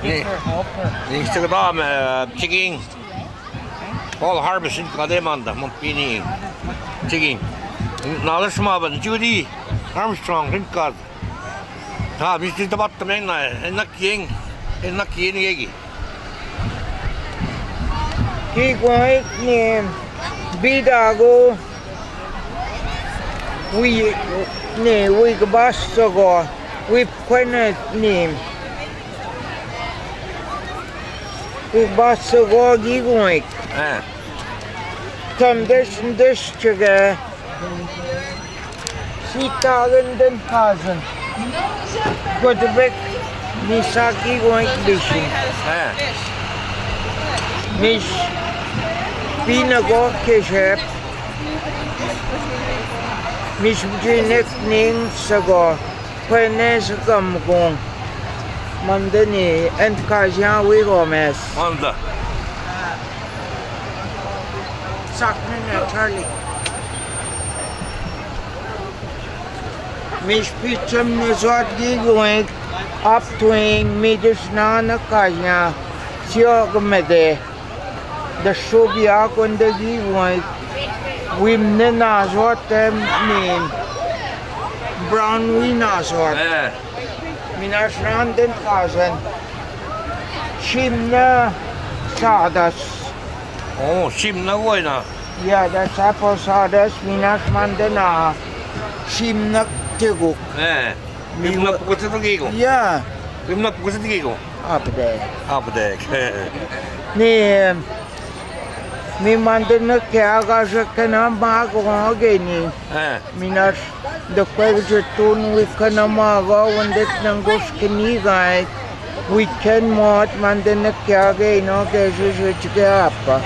Niistä kun taamme chicken. All harvesting kademanda mun pini. Chicken. Naalas maavan Judy Armstrong rinkaat. Mistä tapatta mennä? En nakkiin eikä. Kenjigwentig ni bidago we bastogo we kwenet ni we bastogo Kenjigwentig tam des çıga sitagen den kazen godbek nisa Kenjigwentig dişin mis pinago keşep mis jinek ning sago penes gamgong mandani and kajan we gomes Manda. sakne Charlie mis picham ne zot Kenjigwentig up twing midis na kajan sio gmede de shobia konde Kenjigwentig wim ne nazot nin brown we nazot minas randen kazen shimna sadas Oh, simna voina. ya da sapo sadas minas mandena shimna teguk Mimna pukuset gigo. ya Mimna pukuset gigo. apde Abdek. ni mi mandena kya gashkana mago geni minas the question we kana mago wendet nangos kini gai we can mod mandena kya ge no ge je apa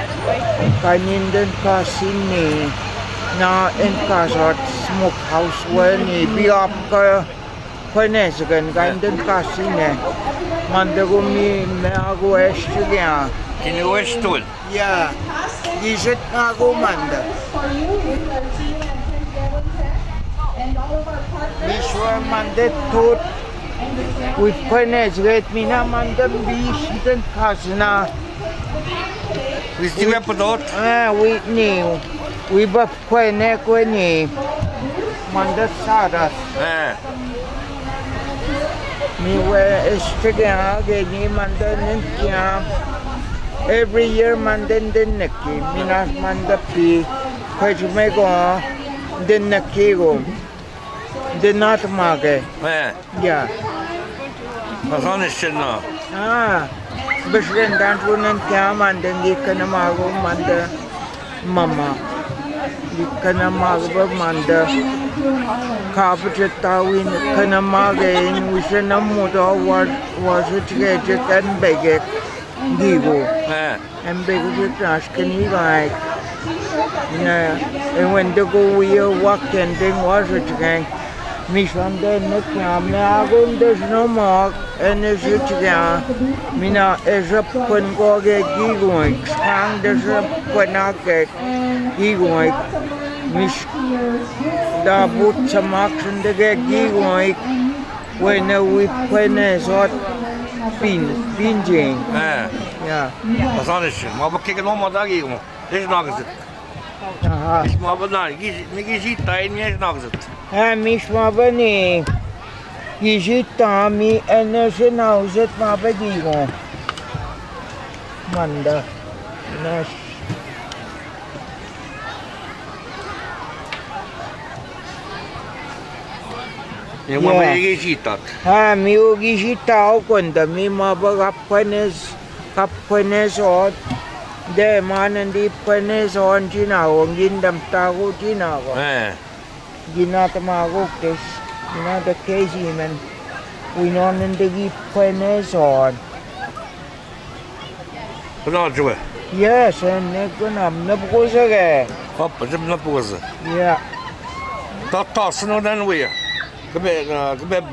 kaninden kasini na en kasat smoke house weni bi up ka kwenes gan kaninden kasine mandego mi me ago estigya Kini westul. ya gizet ago manda Mishwa mandet tut with kwenes get mina mandam bishiten kasna Wis die weppadot. we knew we buff kwene kweni mandat sadas mi we estigya ge ni mandan kya every year mandan den neki minas mandapi kwejme go den neki go den not mage ya Wat dan is het nou? besren dan tunen kya mandan di kana mago manda mama di kana mago manda kapita win kana mage in wisena mudo was it get and bege gigo and bege taskani like and when they go we walk and then was it gang Mishwanda nekya me agun there's no more and is it ya mina is a pun go get Kenjigwentig sang there's a punake Kenjigwentig mish da but samak and the get Kenjigwentig when we penes hot pinjing ja Wat dan is het? Maar we kijken nog maar daar hier. Dit is nog eens het. Is maar wat nou? Ik zie het daar niet eens nog eens het. Mishma bani Gijita mi enerji nauzet ma bedigo Manda Nash Je moet maar je ziet dat. mi o Gijita o konda mi ma ba kapwenes o de manan di pwenes on jinawo gindam tago jinawo ginatamago kes ginata kesi men winonen de gi pwenes on Vanaf zo. yes en nekonam napugosage Hoppa, ze hebben een ja Dat tassen we dan weer. Gebed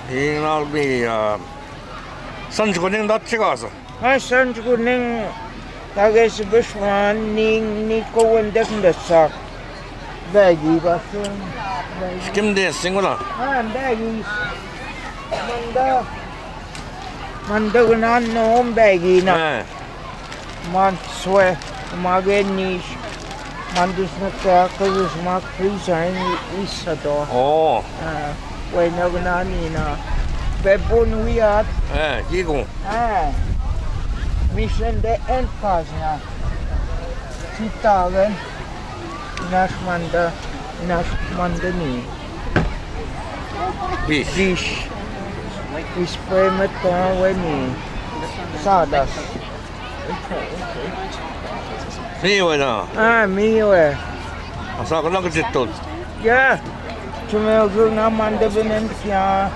Hier nou bij Kenjigwentig dat chigaza. sanjkuning tages beswan ni ko wendak ndasak bagi basun Kim de singula. bagi manda Mandagunan noong bagi na. 예. Man swe, magenish. Mandus na kaya kagus mag frisain isa to. 오. Way nagunani na. Bebon wiyat. 예, 기공. Mission de enkas na. Sitagan. Nas mandani. 비시. Dish. Ispray mo ito weni. Sadas. 미워나. Miwe. 아사 그런 거 짓도. Yeah. Tumego na mandabinin siya.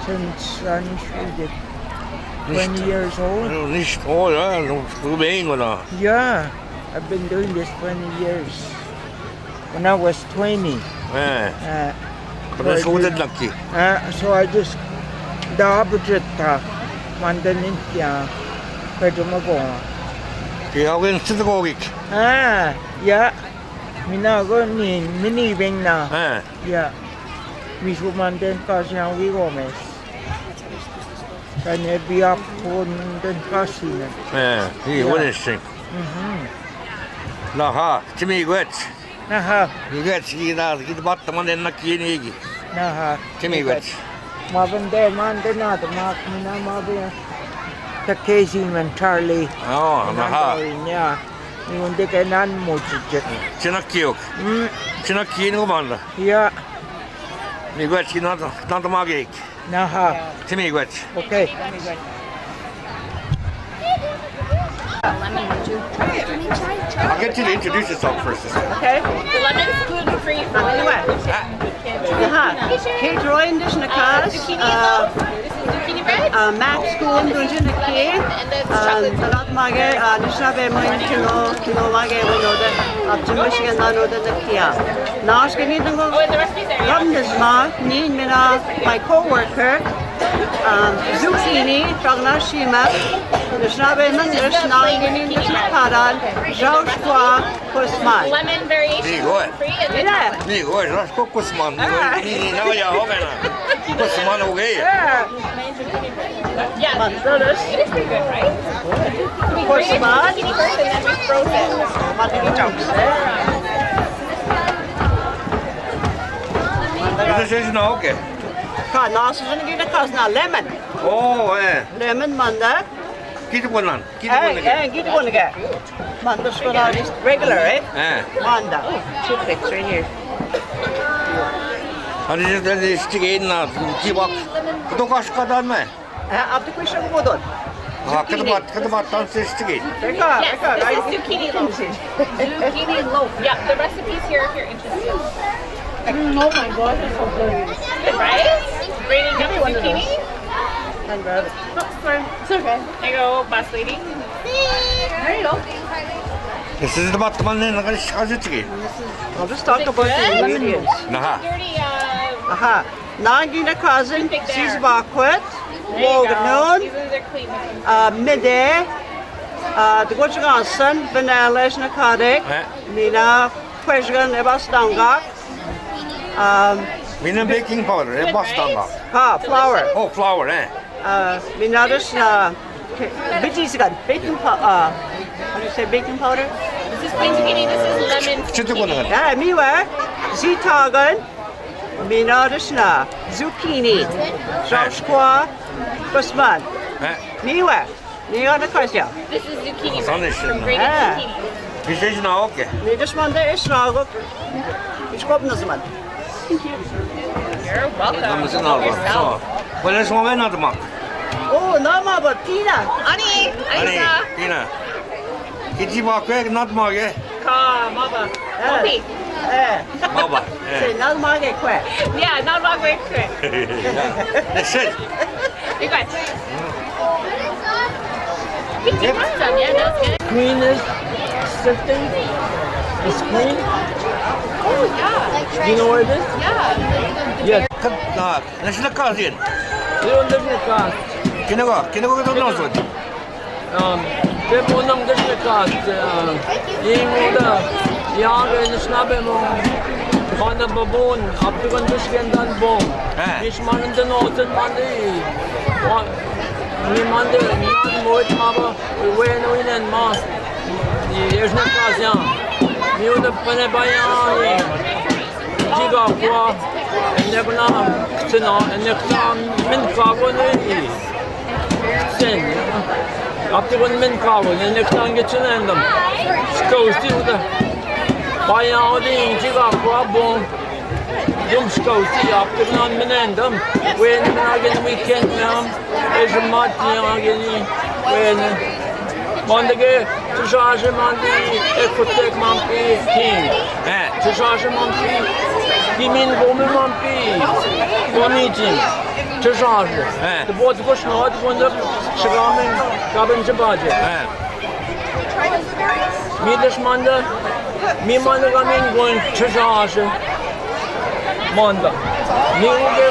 Since unsweeted. 20 years old. nicht ja, du 거나. Yeah. I've been doing this 20 years. When I was 20. 예. So 소된 낚기. So I just dapat mandanin siya. Pwede magawa. 기하고는 쓰고기. Yeah. Minago ni minibing na. Yeah. Mismo mandan kasi ang wigomes. Kanya biyak po din kasi na. 이 원했어. 나하, 김이괴치. Naha. 이괴치 나 이거 봤다만 내나 기니기. Naha. 김이괴치. Mabande mandan na mak mina mabiya. The Casey man Charlie. 나하. Yeah. Hindi ka nan mo chit. 지나기역. 지나기는 거 맞나? Yeah. 이괴치 나도 마게. Naha. 김이괴치. Okay. I'll get you to introduce yourself first. Okay. The lemon's gluten-free for Anyway. Kate Roy in this nakas. zucchini bread. Max school in Dungeon Key. And then chocolate. Salat mage. Nishabe mo kino mage mo no de. Up Michigan na no de Kia. Nash kini dungo. Oh, and the recipe's there. Yeah. Ram this ma ni mina my co-worker. Zucchini, Tragna Shima, Nishabe Manders, Nangini, Nishaparan, Jaushua, Kusman. Lemon variation gluten-free. And then Yeah. 이거 라스 코코스만 이 나와야 오게나. 코코스만 오게. yeah, it is pretty good, right? We grated the Kusman. zucchini first and then we frozen. Matigi jokes. 이거 제일 나오게. Nasu gina kasna lemon. 오, 예. Lemon manda. 기득권난. 기득권난. Get one again. Manda skona is regular, eh? 예. Manda. Toothpicks right here. 아니 저기 스틱에 있나 기박. 또 가시까다네. Up to question modon. 아, 그도 봤던 스틱이. Reka, Yes, this is zucchini loaf. Zucchini loaf. Yeah, the recipe's here if you're interested. Oh my god, it's so good. Good, right? Grating up one of zucchini. And grab it. Oh, sorry. It's okay. There you go, boss lady. There you go. 그래서 봤더만 내가 가지지. I'll just talk about the ingredients. 나하. Dirty, Aha. Nagina cousin, Pick there. she's bakwet, there you go. Wognon, These are clean. midday, the Gochaganson, vanilla, Nakadek, Nina, Kweshgan, Ebastanga, 미는 베이킹 파우더, 에바스탄가. flour. 오, 플라워, 예. Minadas, Bitchisgan, baking powder. How do you say baking powder? This is plain zucchini. This is lemon 치트고는 zucchini. Yeah, miwa, Zitagan, Minadas na, zucchini, Joshua, Gusman, 예. miwa, Nia Nakasya. This is zucchini Son bread is from shit, grated Ah. zucchini. 비슷이 나올게. Nidas Manda is Nagok, Iskopnasman. You're welcome. 무슨 Help 나와? yourself. 원래 소매 나도 막. Oh, Nama, but Tina. Ani, 아니, Isa. 디나. 기지 막게 나도 막게. Ka, mama. Kopi. 봐봐. Say, not my quick. Yeah, not wrong very quick. 셋. You guys. You want some? Yeah, that's good. Queen is sifting. Is Queen? Oh, yeah. Do you know where it is? Yeah. Yes. 나, 나 신나까지. You don't live in the car. 기내가 더 나왔어. Det är någon dessutom ingoda jag är snabbe mo hana babon aptukan dusken dan bom Eh. Nishmanan den åten man det mi manda non muito maba bueno inen mas eles na casa mi uda pane bayan diga qua enne kuna sena enne kuna min kago ne sen aptigon min kago enne kuna geçen endam skousti uda bayan diga qua bon Yum skouti aptigon min endam when again weekend nam is a mat again when Mandage to charge mandi ekotek mampi team. To charge mampi. Kimin gomi mampi. Gomijin. To charge. The boat goes not when the shigamin cabin jabaje. Me this manda. Me manda gamin going to charge. Manda. Me uge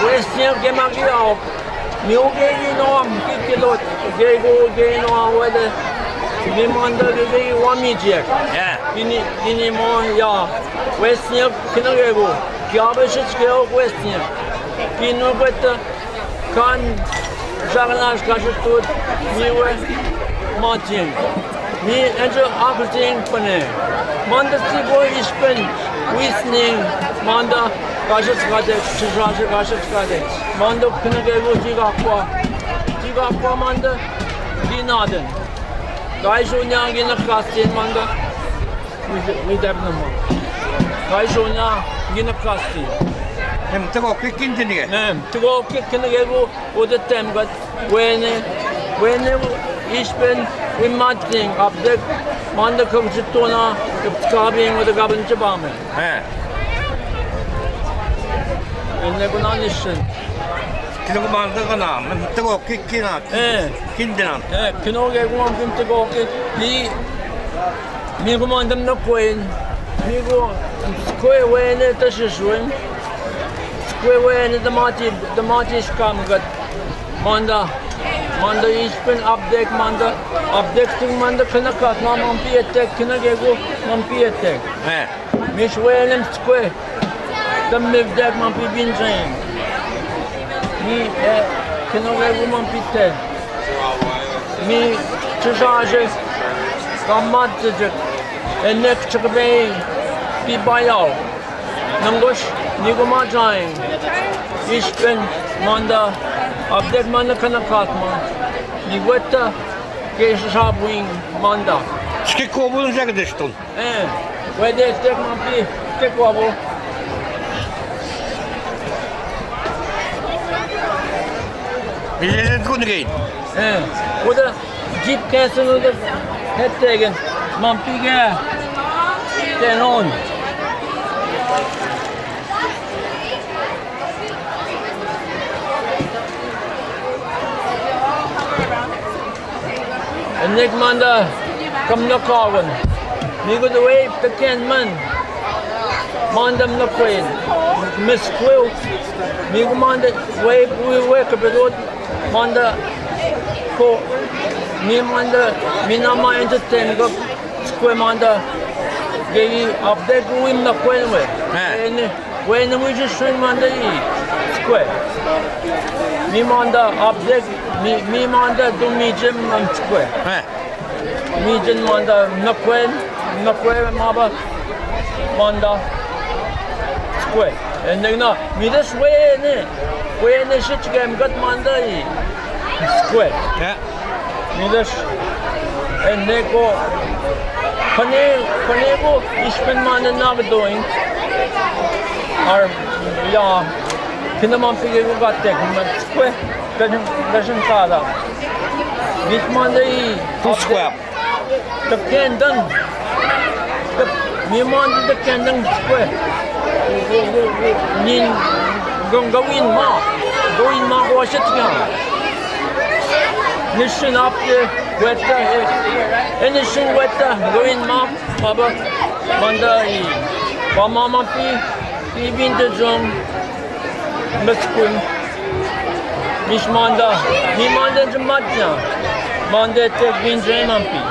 west gemagi out. Mi uge no am kikilot. Geno whether mi manda ge wamijek. Ini mo ya westnya kinagego. Kiabeshchke westnya. Kino beta kan jagnash kashut miwe matin. Mi enjo aperting pane. Manda sigo ispen wisning manda kashut kade chajaj kashut kade. Manda kinagego jiga kwa manda dinaden. Gaishonya gina kastin manda. We debna mo. Gaishonya gina kastin. Hem tego kikin dinige. Tego kikin gego oda temgat when ispen we matting up the manda komjitona kabing oda gaban jabame. Enne gunanishin. Kino manda kana, tego kikina. Kindinan. Kino gego am tego mi gumandam na koin. Mi go skoe wene tashishwin. When the mati scam got manda ispin update updating manda kana kat na mampi attack kana gego mampi attack mish welem square the mivdak mampi binjain mi kana gego mampi attack mi charge kamat jek enek chakbe bi bayal nangosh nigo majain ispen manda update manda kana katma nigweta ke shabwing manda Skiko bulun jagdishton. wede tek mampi tek wabo Bilet kunigin. oda jeep cancel oda hettegen mampi ge tenon Nick manda kam na kawan. Ni go the way the ken man. Mandam na queen. Miss Quill. Ni go manda way we work a bit manda ko ni manda minama entertain go square manda gei update go in na queen we. When we just swing manda square. Mi manda update mi manda do mi gym am square. Mi gym manda nakwen maba manda square. And then no mi this way ne shit game got manda square. Mi this and they go kane go ispen manda na doing or yeah kinaman pige go got tek square. Doesn't father. This Monday, Two square. The Kendon. Me Monday the Kendon square. Nin go in ma wash it again. Nishin up the wetter. Anything wetter. Go in ma. Baba Monday. Mama pi been the drum. Let's go. Mish manda, mi manda jamatja, manda tek binjay mampi.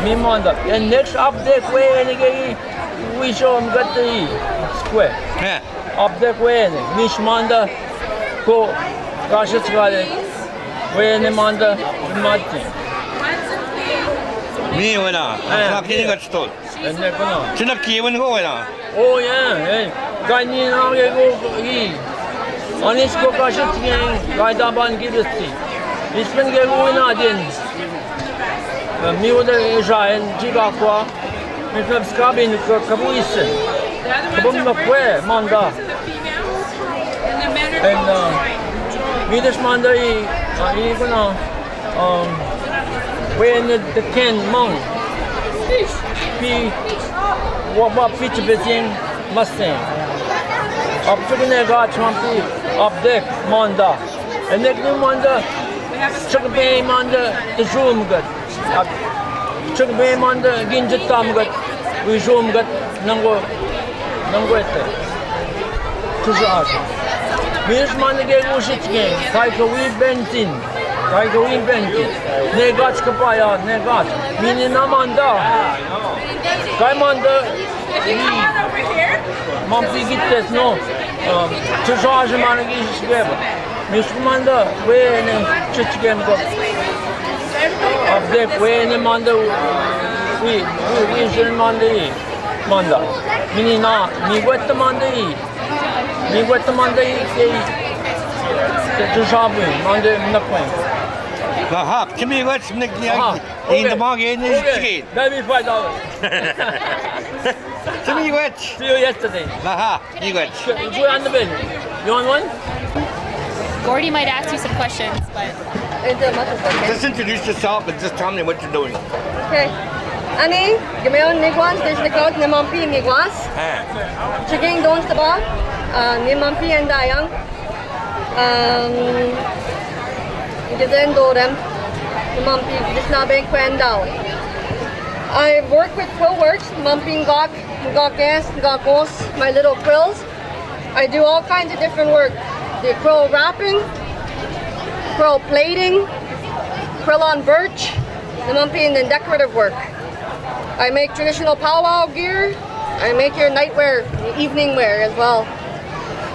Mi manda, and next update way any we show him got the square. Update way, mish manda ko Kashitskale, when the Manda, Martin. Me when I can't get stole. And they're gonna. Chinaki when go now. Oh, yeah, Gani now go he. On his go Kashitski, Gaidaban give it tea. He's been going on in. Me with the Asia and Jigakwa, me from Scabin, Kabuisen, Kabumakwe, Manda. And we just Manda, he's gonna, when the Ken Mong, he what picture between Mustang. Up to the Nega Trumpy, up deck, Manda. And then Manda, Chuckabay Manda, the room good. Chuckabay Manda, Ginja Tom good, we zoom good, Nango ete. Tuzak. Miss Manda gave Ushit game, Kaika we Bentin, Kaika we Bentin. Negats Kapaya, Negat, meaning Namanda. Kaimanda, Mampi Gittes, no. Tuzaj Managis Weber. Miss Manda, where in Chichigam go. Of the way in the Manda, we should Manda. Minina, me wet the Manda, me wet the Manda, the Tuzabin, Manda Nakwin. Aha, to me, what's Nicky in the market in the street? Maybe $5. To me, what? See you yesterday. Aha, you got. Go on the bin. You want one? Gordy might ask you some questions, but Just introduce yourself and just tell me what you're doing. Okay. Ani, gamayon nigwas, there's nagawag na mampi nigwas. Chaging doon sa ba? Ni mampi and dayang. Gizen dorem. Ni mampi disnabeng kwendao. I work with quillworks, mumping gawk, gawkes, gawkos, my little quills. I do all kinds of different work. The quill wrapping, quill plating, quill on birch, the mumping and decorative work. I make traditional powwow gear. I make your nightwear, evening wear as well.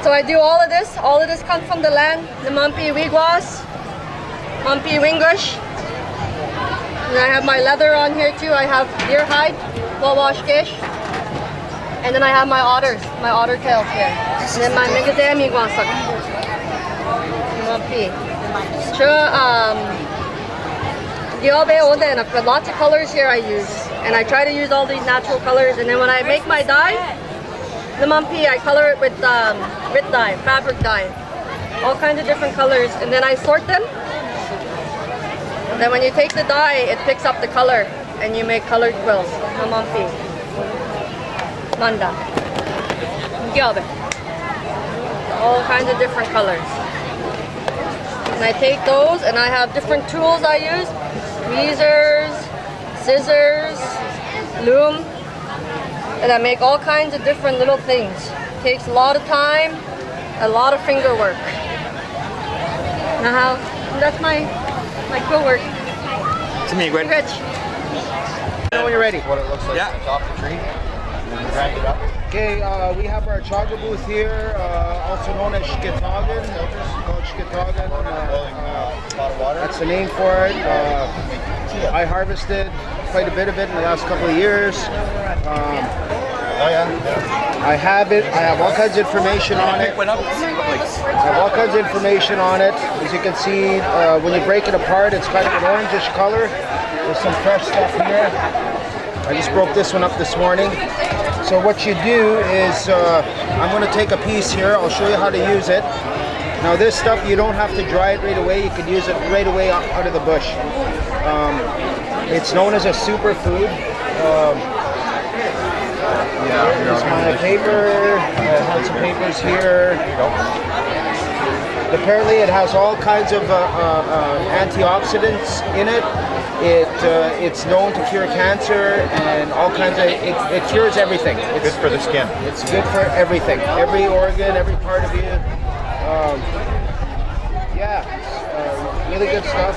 So I do all of this. All of this comes from the land. The Mampi Wigwas, Mampi Wingush. And I have my leather on here too. I have deer hide, wawash gish. And then I have my otters, my otter tails here. And then my Megadam Igwasak. Mampi. Lots of colors here I use. And I try to use all these natural colors. And then when I make my dye, the Mampi, I color it with writ dye, fabric dye. All kinds of different colors. And then I sort them. And then when you take the dye, it picks up the color. And you make colored quills. The Mampi. Manda. Gyobe. All kinds of different colors. And I take those and I have different tools I use. Tweezers, scissors, loom, and I make all kinds of different little things. It takes a lot of time, a lot of finger work. Now that's my quill work. To me, Gwen. Rich. When you're ready. What it looks like Yeah. off the tree, and then you grind it up. Okay, we have our chaga booth here, also known as Shkitagan. Called Shkitagan. Pot of water. That's the name for it. I harvested quite a bit of it in the last couple of years. Oh yeah. I have it. I have all kinds of information on it. I have all kinds of information on it. As you can see, when you break it apart, it's kind of an orangish color. There's some fresh stuff here. I just broke this one up this morning. So what you do is, I'm going to take a piece here. I'll show you how to use it. Now this stuff, you don't have to dry it right away. You can use it right away out of the bush. It's known as a superfood. Here's my paper. I have some papers here. Apparently it has all kinds of antioxidants in it. It's known to cure cancer and all kinds of, it cures everything. It's Good for the skin. It's good for everything, every organ, every part of you. Really good stuff.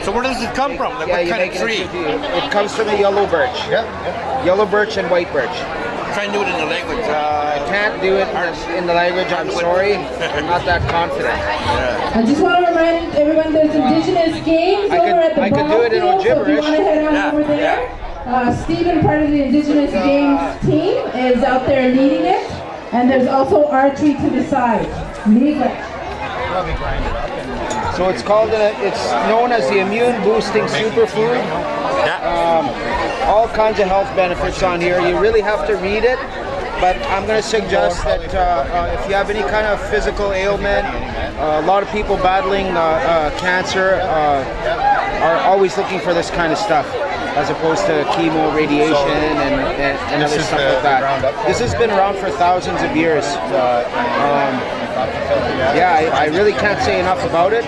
So where does it come from? Like, what kind of tree? It comes from the yellow birch. Yeah. Yellow birch and white birch. Try and do it in the language. I can't do it in the language, I'm sorry. I'm not that confident. I just want to remind everyone there's Indigenous games over at the I could do it in ball field, so if you gibberish. want to head on over there. Stephen, part of the Indigenous Games team, is out there leading it. And there's also archery to the side. So it's called, it's known as the immune boosting superfood. All kinds of health benefits on here. You really have to read it, but I'm going to suggest that if you have any kind of physical ailment, a lot of people battling cancer are always looking for this kind of stuff, as opposed to chemo, radiation, and other stuff like that. This has been around for thousands of years. Yeah, I really can't say enough about it.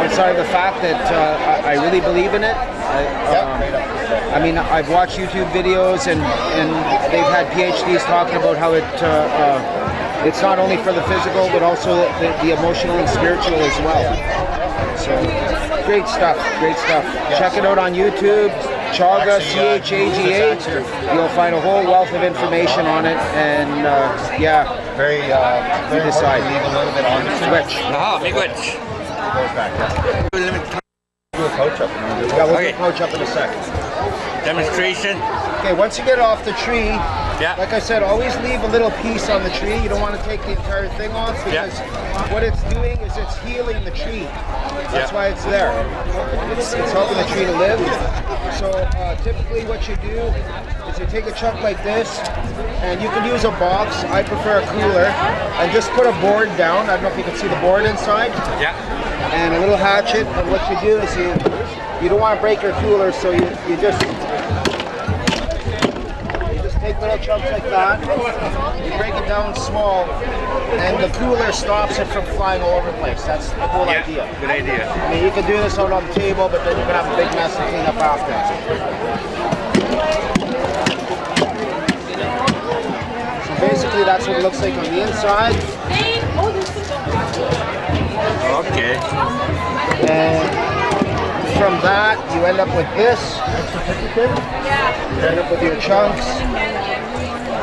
Outside of the fact that I really believe in it. I mean, I've watched YouTube videos and they've had PhDs talking about how it's not only for the physical, but also the emotional and spiritual as well. So, great stuff, great stuff. Check it out on YouTube, Chaga, C-H-A-G-A. You'll find a whole wealth of information on it, and yeah, you decide. Which? Which? Do a coach up. Yeah, we'll do a coach up in a second. Demonstration. Okay, once you get off the tree, like I said, always leave a little piece on the tree. You don't want to take the entire thing off, because what it's doing is it's healing the tree. That's why it's there. It's helping the tree to live. So typically what you do is you take a chunk like this, and you can use a box. I prefer a cooler, and just put a board down. I don't know if you can see the board inside. And a little hatchet, and what you do is you don't want to break your cooler, so you just take little chunks like that, you break it down small, and the cooler stops it from flying all over the place. That's the whole idea. Good idea. I mean, you can do this out on the table, but then you're going to have a big mess to clean up after. So basically that's what it looks like on the inside. Okay. And from that, you end up with this. You end up with your chunks.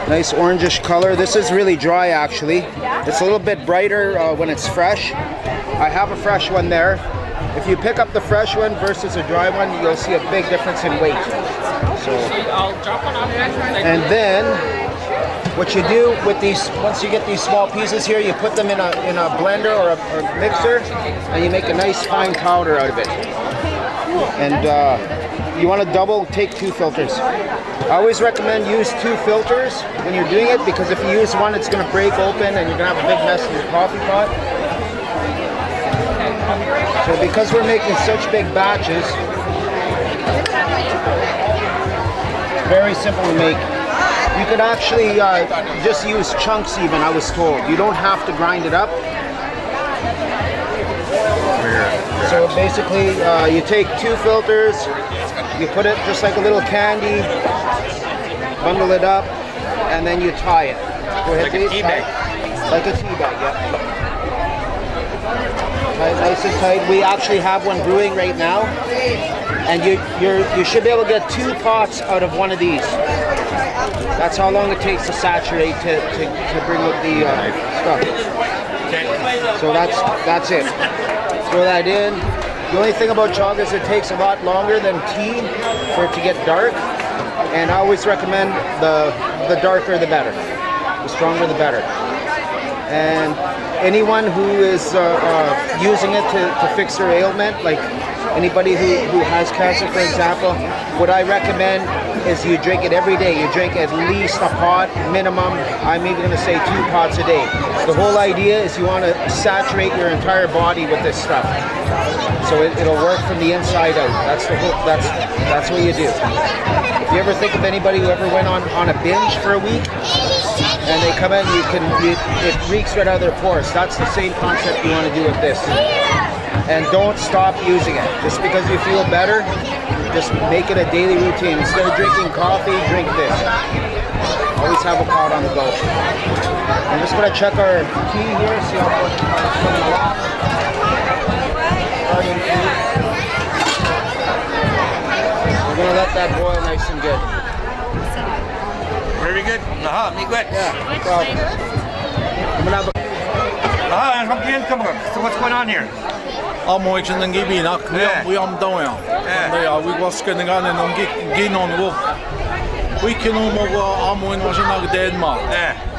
Nice orangish color. This is really dry, actually. It's a little bit brighter when it's fresh. I have a fresh one there. If you pick up the fresh one versus a dry one, you'll see a big difference in weight. So, and then what you do with these, once you get these small pieces here, you put them in a blender or a mixer, and you make a nice fine powder out of it. And you want to take 2 filters. I always recommend use 2 filters when you're doing it, because if you use one, it's going to break open and you're going to have a big mess in your coffee pot. So because we're making such big batches, very simple to make. You could actually just use chunks even, I was told. You don't have to grind it up. So basically, you take 2 filters, you put it just like a little candy, bundle it up, and then you tie it. Go ahead, like a tea bag. Like a tea bag, yeah. Nice and tight. We actually have one brewing right now, and you should be able to get 2 pots out of one of these. That's how long it takes to saturate to bring up the stuff. So that's it. Throw that in. The only thing about chaga is it takes a lot longer than tea for it to get dark, and I always recommend the darker the better, the stronger the better. And anyone who is using it to fix their ailment, like anybody who has cancer, for example, what I recommend is you drink it every day. You drink at least a pot minimum. I'm even going to say 2 pots a day. The whole idea is you want to saturate your entire body with this stuff, so it'll work from the inside out. That's what you do. If you ever think of anybody who ever went on a binge for a week and they come in, it reeks right out of their pores. That's the same concept you want to do with this. And don't stop using it. Just because you feel better, just make it a daily routine. Instead of drinking coffee, drink this. Always have a pot on the go. I'm just going to check our tea here, see how much it's coming along. We're going to let that boil nice and good. Aha, niet goed. Ah, from Kenjigwentig. So what's going on here? Allemaal ik zijn gebied nak. We am down ja. Ja, we was kunnen gaan en dan gaan on go. We kunnen maar allemaal in was naar de maar.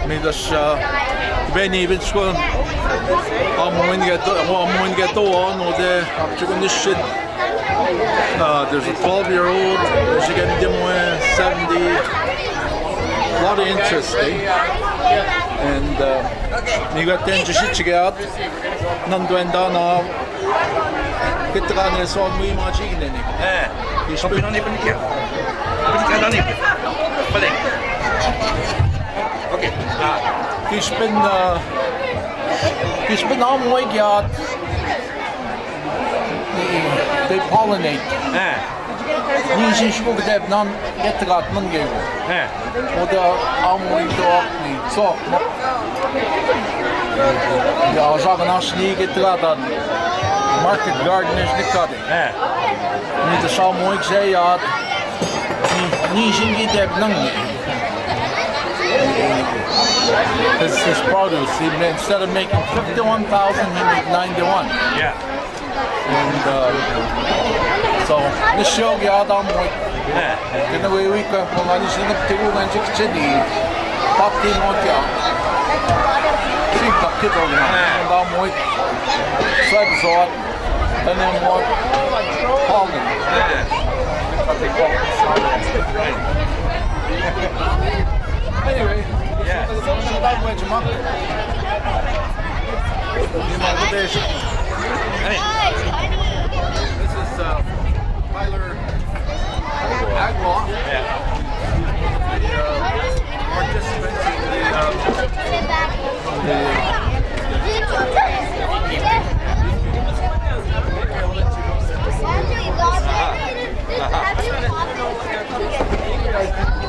Nee, dat ik ben niet weet gewoon. Allemaal in get on or the chicken this shit. There's a 12-year-old, there's a guy demo 70. A lot of interest, And we got then just gehad. Dan doen daarna getragen is wat meer maar chicken in. Die spelen dan niet een keer. Die kan dan niet. Oké. Die spelen al mooi gehad. They pollinate. Niet zien ze ook dat dan getragen man geven. Oder allemaal in de op niet. Zo. Ja, zeggen als niet getragen. Market garden is de cutting. Niet dat zou mooi zijn, ja. Niet zien die dat lang niet. This produce, instead of making 51,000, he made 91. Yeah. And so this show, yeah, dan mooi. In the way we come from, I just look to you and just city. Pop team on ya. Zie dat kid ook nog. En dan mooi. Sled and then more pollen. Anyway, this is Tyler Aglaw. Participants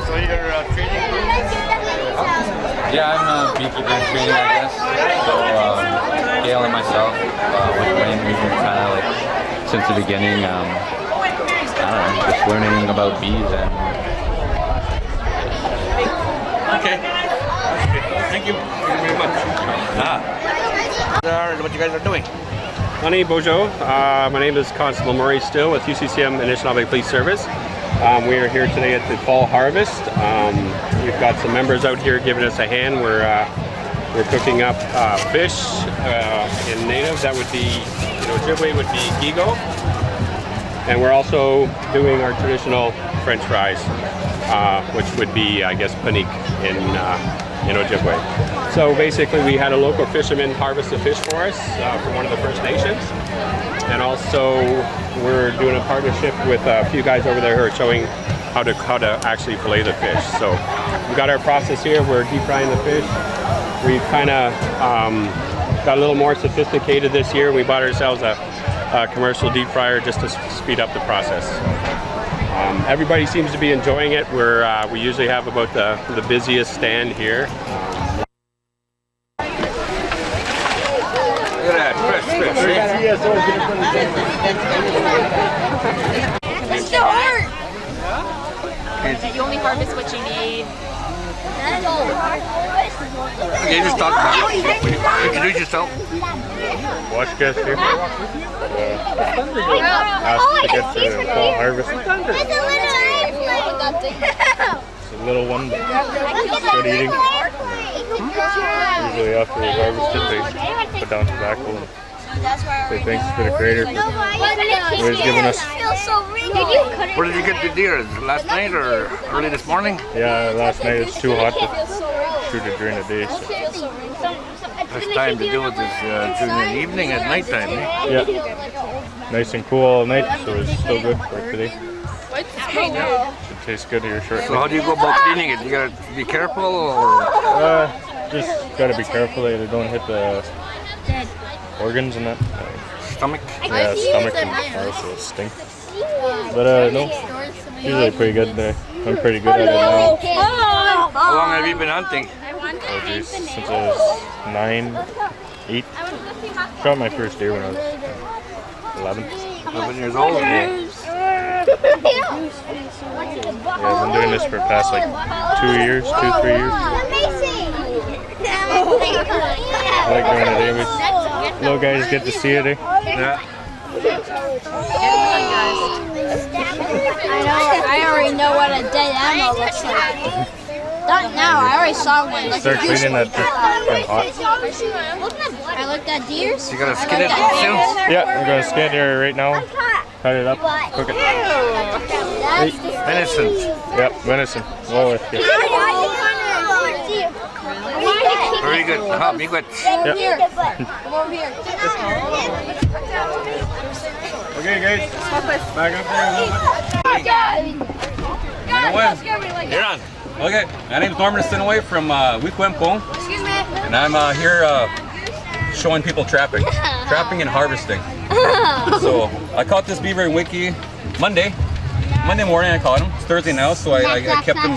So you're training? Yeah, I'm a beekeeper training, I guess. So Gail and myself, with Wayne, we've been kind of like since the beginning. I don't know, just learning about bees and. Okay. Thank you very much. What you guys are doing? Ani Bojo. My name is Constable Murray Still with UCCM Anishinaabe Police Service. We are here today at the fall harvest. We've got some members out here giving us a hand. We're cooking up fish in native. That would be, Ojibwe would be gigo. And we're also doing our traditional French fries, which would be, I guess, panik in Ojibwe. So basically we had a local fisherman harvest the fish for us from one of the First Nations. And also we're doing a partnership with a few guys over there who are showing how to actually fillet the fish. So we've got our process here. We're deep frying the fish. We've kind of got a little more sophisticated this year. We bought ourselves a commercial deep fryer just to speed up the process. Everybody seems to be enjoying it. We usually have about the busiest stand here. Look at that, fresh. It's so hard. You only harvest what you need. Okay, just talk about it. Introduce yourself. Watch guest here. Asked to get the fall harvest. It's a little one, but it's good eating. Usually after we harvest it, they put down tobacco and say thanks to the creator for always giving us. Where did you get the deer? Last night or early this morning? Yeah, last night. It's too hot to shoot it during the day. So. Best time to do it is during the evening at night time. Yeah. Nice and cool all night, so it's still good for today. Should taste good here shortly. So how do you go about cleaning it? You gotta be careful, or just gotta be careful that they don't hit the organs and that. Stomach. Yeah, stomach and also stink. But no, usually pretty good. I'm pretty good at it now. How long have you been hunting? Oh geez, since I was 9, 8. Shot my first deer when I was 11. 11 years old. I've been doing this for the past like 2 years, 2-3 years. I like doing it. Little guys get to see it. Eh? Yeah. I already know what a dead animal looks like. Not now, I already saw one. Like Start cleaning that just getting hot. I looked at deers. You gotta skin it soon? Yeah, I'm gonna skin it here right now. Cut it up, cook it. Venison. Yep, venison. Well with you. Very good. Big wet. Come here. Come over here. Okay, guys. Back up there. You're on. Okay, my name's Norman Sinaway from Kenjigwentig, Excuse me. and I'm here showing people trapping and harvesting. So I caught this beaver in Wiki Monday morning. I caught him. It's Thursday now, so I kept him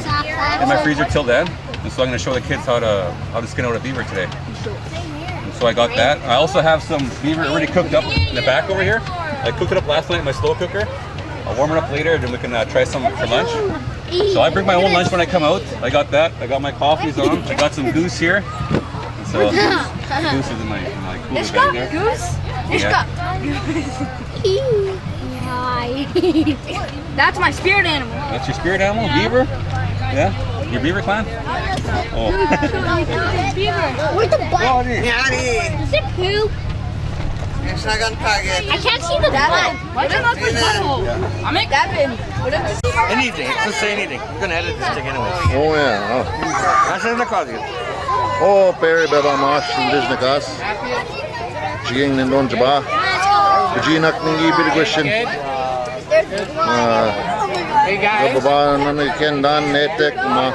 in my freezer till then. And so I'm going to show the kids how to skin out a beaver today. And so I got that. I also have some beaver already cooked up in the back over here. I cooked it up last night in my slow cooker. I'll warm it up later, then we can try some for lunch. So I bring my own lunch when I come out. I got that. I got my coffees on. I got some goose here. And so goose is in my cooler bag there. Goose? Yeah. That's my spirit animal. That's your spirit animal, beaver? Yeah. Your beaver clan? Oh. Beaver. Where's the butt? Is it poo? I can't see the butt. Why don't I put butthole? I make that bin. Anything. Just say anything. You're gonna edit this thing anyway. Oh yeah. That's in the closet. Oh, Perry Beba Mash from Disneycast. Jing Nindon Jaba. Jinak Ningi Birgwishin. Baba Nanakendan Netek Ma.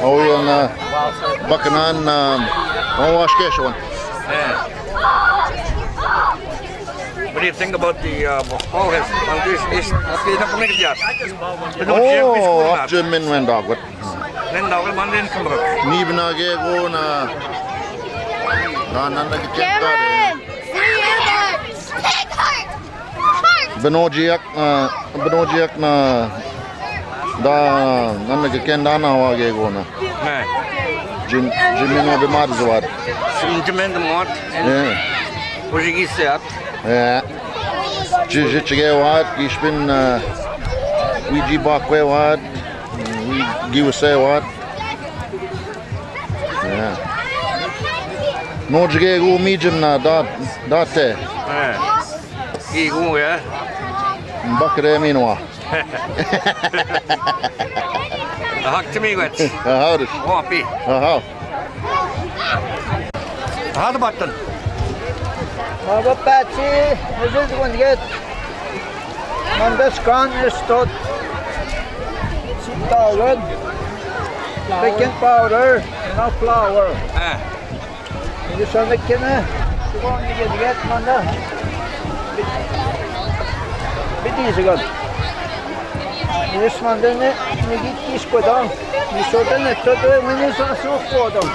Oh, yung Bakanan Wash Keshawan. What do you think about the hall has on this? Is Oh, up to Min Wendog. Then dog man din come back. Nibna Gego na Cameron! Benojiak na da Nanakenda na wa Gego na. Jimin na bemar zwar. Jimin de mort. Ja. Wo ich gesagt. Ja. Jige wat, ich bin Wiji Bakwe wat. Give say what? Yeah. No jige go medium na date. Go ya. Bakre minwa. Hak to me what? How does? Oh, pi. How? How the button? Baba Patsy, this is going to get on this con is tot. Solid, baking powder, no flour. This one the kinna, you want to get manda. Bit easy good. This one then you get this go down. You show them it to do when it's so go down.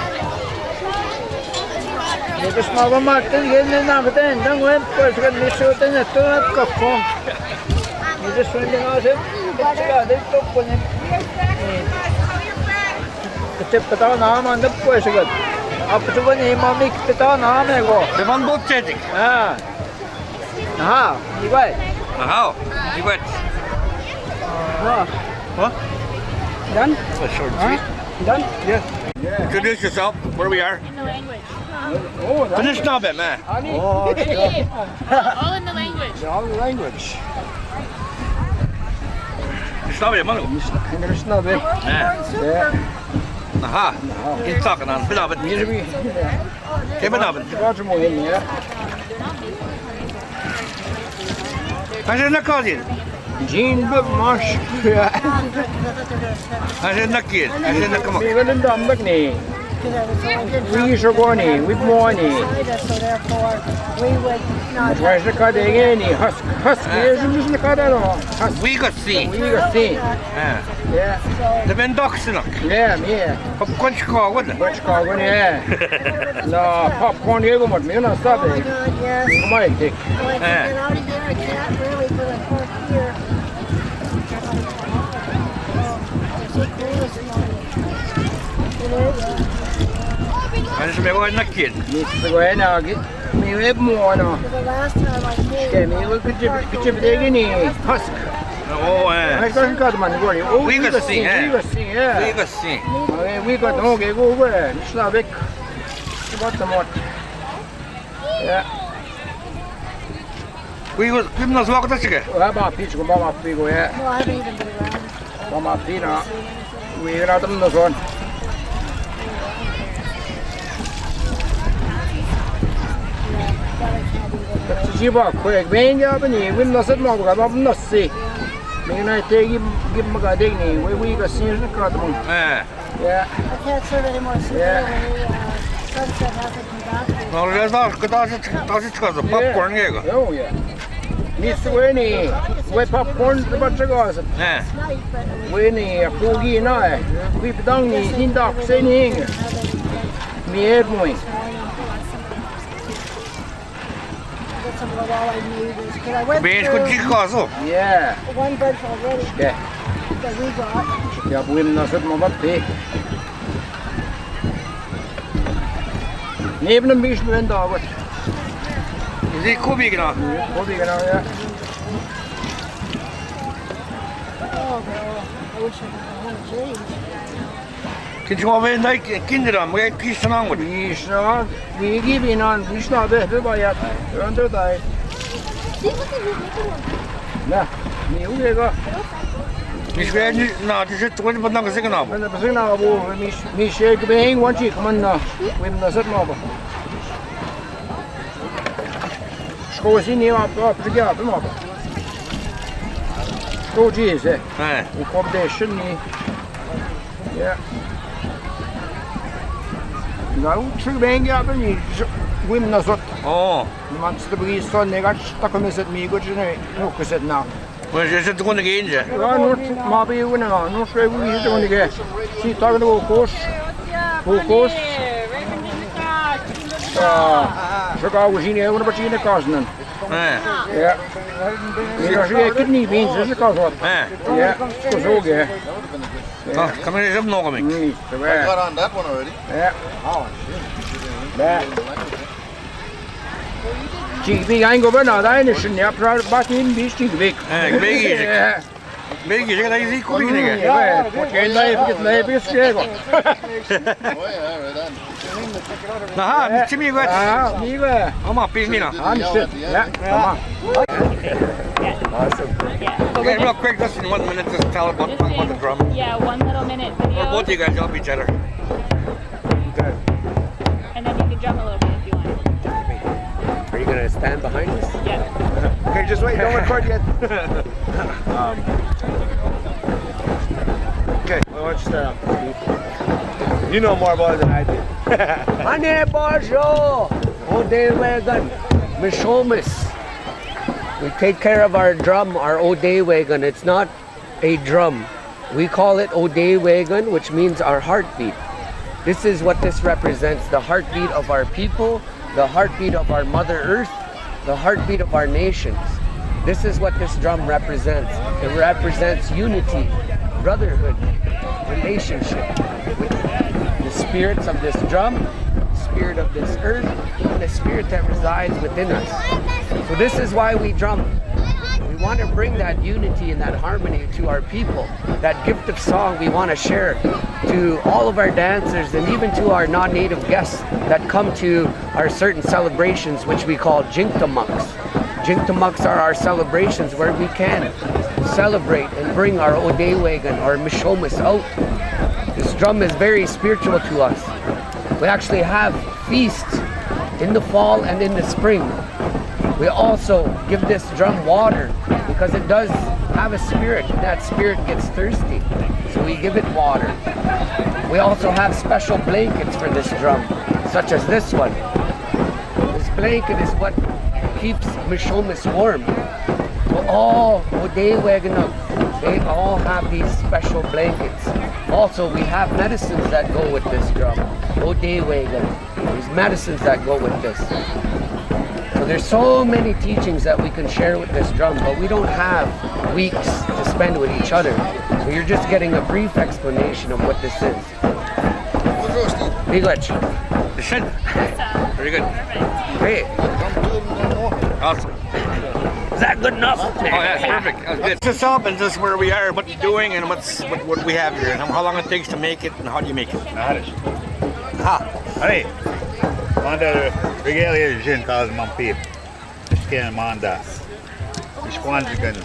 This Mama Martin getting now but then went first when you show them it to cook from. You just went out it. It's got it to put it. It's pata naam and the push good. Up to when he mamic pata naam hai go. The one boat changing. Ah. Aha, you right. Aha, you wet. What? Done? A short tree. Done? Yeah. Introduce yourself, where we are. In the language. Oh, that's Finish now, man. Oh, All in the language. all the language. Snabbe, man. English snabbe. Yeah. Aha. Inte taken aan. Benabend. Oké, benabend. Gaat er mooi in, ja. Hij zit naar Kazin. Jean Bukmars. Hij zit naar Kier. Hij zit naar Kamak. Ik wil een dambek, nee. We should go in with money. So therefore, we would not. Where's the cut again? Husky is the cut on. We got see. We got see. Yeah. The men ducks in it. Yeah. Up Chicago, wasn't it? Chicago, yeah. No, popcorn here, but me not stop it. Yes. Might take. Well, if you get out of here, I can't really put a park here. Adesso mi vuoi una chiesa? Mi vuoi una chiesa? Mi vuoi buono? The last time I came, Mi vuoi che ci vedi husk? Oh, I got man going. Oh, we got see, We got see, yeah. We got see. We got okay, go away. Slavik. Got the mod. Yeah. We was gymnast walk the chicken. Well, about pitch, go mama pigo, yeah. no, I haven't even been around. Mama pina. We got them the one. Chị bảo khỏe bên nhau bên này bên nó rất mong cái bắp nó xì mình này thấy cái cái đây này we got seen the cut one. Yeah. I can't serve any more soup. Sunset hasn't come back. No, that's because of popcorn here. Oh yeah. Miss Winnie, we popcorn the bunch of guys. Yeah. Winnie, a cookie na. We down in dock saying me head boy. Beijo com Chicago. Yeah. One bunch already. Yeah. That we got. Yeah, we must have my baby. Neben dem Bischen wenn da wird. Is it Kobe genau? Kobe genau, ja. Oh, girl. I wish I could have changed. Kun je wel naar kinderen, maar ik kies aan wat. We give in on, we snap it, bij het. Under daar. Nou, niet hoe je gaat. Ik weet niet, nou, het is het wat dan gezegd nou. En dan zeggen nou, we shake bij one chick, man, we hebben dat zet maar. Schoon zien niet op de gap, maar. Schoon is hè. Ik hoop dat je niet. Ja. Nou, terug ben je op niet. We hebben dat zot. Oh. Man zit er iets van, ik had met het mee, goed je nog gezet nou. Maar je zit gewoon geen je. Ja, maar bij je nou, nog schrijven we hier gewoon geen. Zie toch nog koos. Koos. Ja. Zo gaan we zien hè, wat je in de kast dan. Ja. Ik als je het niet wint, is het kast wat. Ja. Zo hè. Oh, come here, I'm not coming. I got on that one already. Yeah. Oh, shit. Chickpea ain't going to die in the shin. Yeah, but in this chickpea. Yeah. Big is dat is goed dingen. Ja, geen leven is schreeuwen. Nou, niet te meer wat. Ja, niet meer. Allemaal pismina. Ja, allemaal. Awesome. Okay, real quick, just in 1 minute, just tell about the drum. Yeah, 1 little minute video. Both you guys help each other. Okay. And then you can drum a little bit if you want. Are you going to stand behind us? Yeah. Okay, just wait, don't record yet. Okay, well, let's start off. You know more about it than I do. Honey Barjo, O'Day wagon, Mishomis. We take care of our drum, our O'Day wagon. It's not a drum. We call it O'Day wagon, which means our heartbeat. This is what this represents, the heartbeat of our people, the heartbeat of our Mother Earth, the heartbeat of our nations. This is what this drum represents. It represents unity, brotherhood, relationship with the spirits of this drum, the spirit of this earth, and the spirit that resides within us. So this is why we drum. We want to bring that unity and that harmony to our people. That gift of song we want to share to all of our dancers and even to our non-native guests that come to our certain celebrations, which we call Jinktamuks. Jinktamuks are our celebrations where we can celebrate and bring our O'Day wagon or Mishomis out. This drum is very spiritual to us. We actually have feasts in the fall and in the spring. We also give this drum water because it does have a spirit and that spirit gets thirsty. So we give it water. We also have special blankets for this drum, such as this one. This blanket is what keeps Mishomis warm. So all Odeweganuk, they all have these special blankets. Also, we have medicines that go with this drum. Odewegan, there's medicines that go with this. So there's so many teachings that we can share with this drum, but we don't have weeks to spend with each other. So you're just getting a brief explanation of what this is. English. Very good. Great. Awesome. Is that good enough? Oh, yeah, it's perfect. That's good. Just up and just where we are, what you're doing, and what we have here, and how long it takes to make it, and how do you make it? Hey, Manda regalia jin cause Mampi. Skin Manda. Kenjigwentig.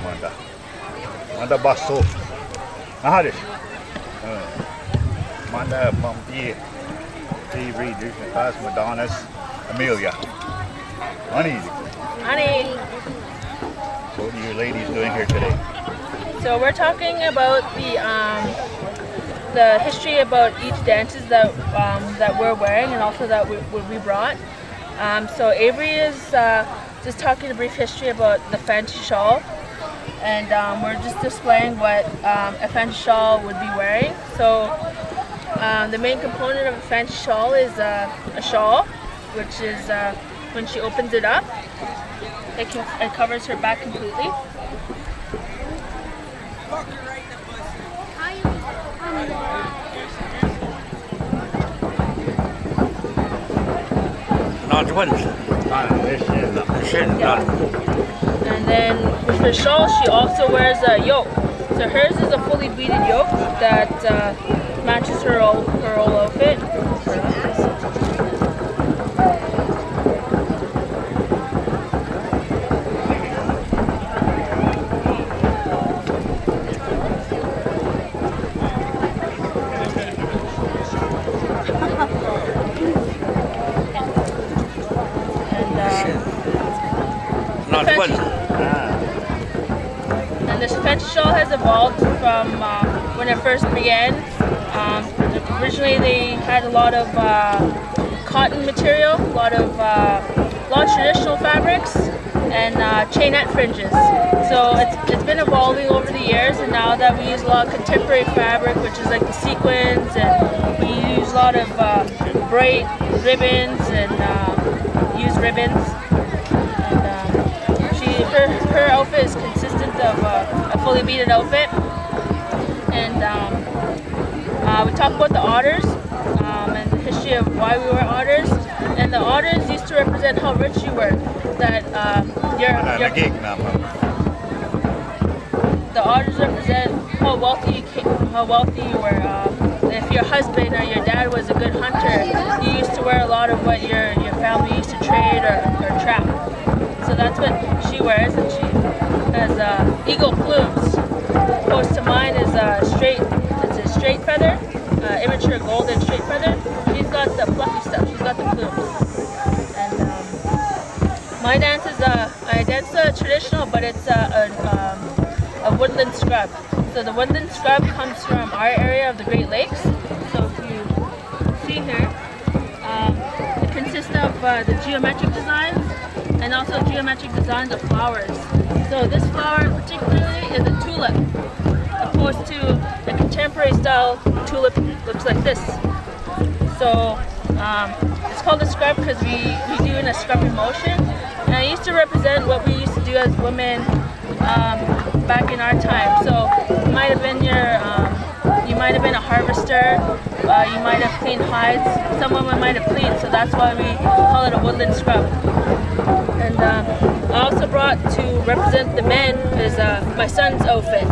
Manda. Manda basso. Naharish. Manda Mampi. Three readers cause Madonna's Amelia. Honey. So what are you ladies doing here today? So we're talking about the history about each dances that we're wearing and also that we brought. So Avery is just talking a brief history about the fancy shawl, and we're just displaying what a fancy shawl would be wearing. So the main component of a fancy shawl is a shawl, which is when she opens it up, it covers her back completely. And then with her shawl, she also wears a yoke. So hers is a fully beaded yoke that matches her whole outfit. And this fancy shawl has evolved from when it first began. Originally, they had a lot of cotton material, a lot of traditional fabrics, and chainette fringes. So it's been evolving over the years, and now that we use a lot of contemporary fabric, which is like the sequins, and we use a lot of bright ribbons and use ribbons. Her outfit is consistent of a fully beaded outfit, and we talk about the otters and the history of why we wear otters. And the otters used to represent how rich you were. That the otters represent how wealthy you were. If your husband or your dad was a good hunter, you used to wear a lot of what your family used to trade or trap. So that's what she wears, and she has eagle plumes. Close to mine is it's a straight feather, immature golden straight feather. She's got the fluffy stuff, she's got the plumes. And my dance is, I dance traditional, but it's a woodland scrub. So the woodland scrub comes from our area of the Great Lakes. So if you see here, it consists of the geometric designs, and also geometric designs of flowers. So this flower particularly is a tulip, opposed to the contemporary style tulip looks like this. So it's called a scrub because we do in a scrubbing motion. And it used to represent what we used to do as women back in our time. So you might have been you might have been a harvester, you might have cleaned hides, some women might have cleaned, so that's why we call it a woodland scrub. And I also brought to represent the men is my son's outfit.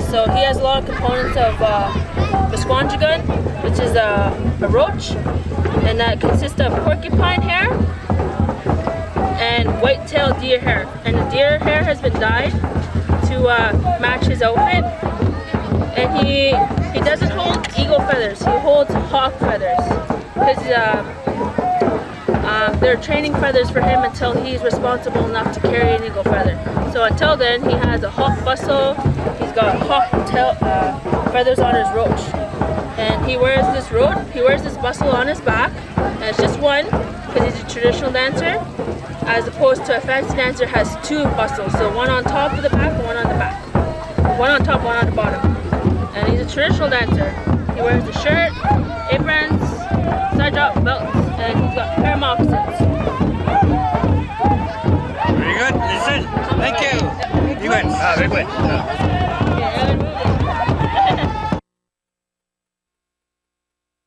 So he has a lot of components of Kenjigwentig, which is a roach, and that consists of porcupine hair and white-tailed deer hair. And the deer hair has been dyed to match his outfit. And he doesn't hold eagle feathers, he holds hawk feathers. Because they're training feathers for him until he's responsible enough to carry an eagle feather. So until then, he has a hawk bustle, he's got hawk tail feathers on his roach. And he wears this bustle on his back, and it's just one, because he's a traditional dancer, as opposed to a fancy dancer has two bustles, so one on top of the back and one on the back. One on top, one on the bottom. And he's a traditional dancer. He wears the shirt, aprons, side drop belts, and he's got pair of moccasins. Very good, listen, thank you. You win. Big win.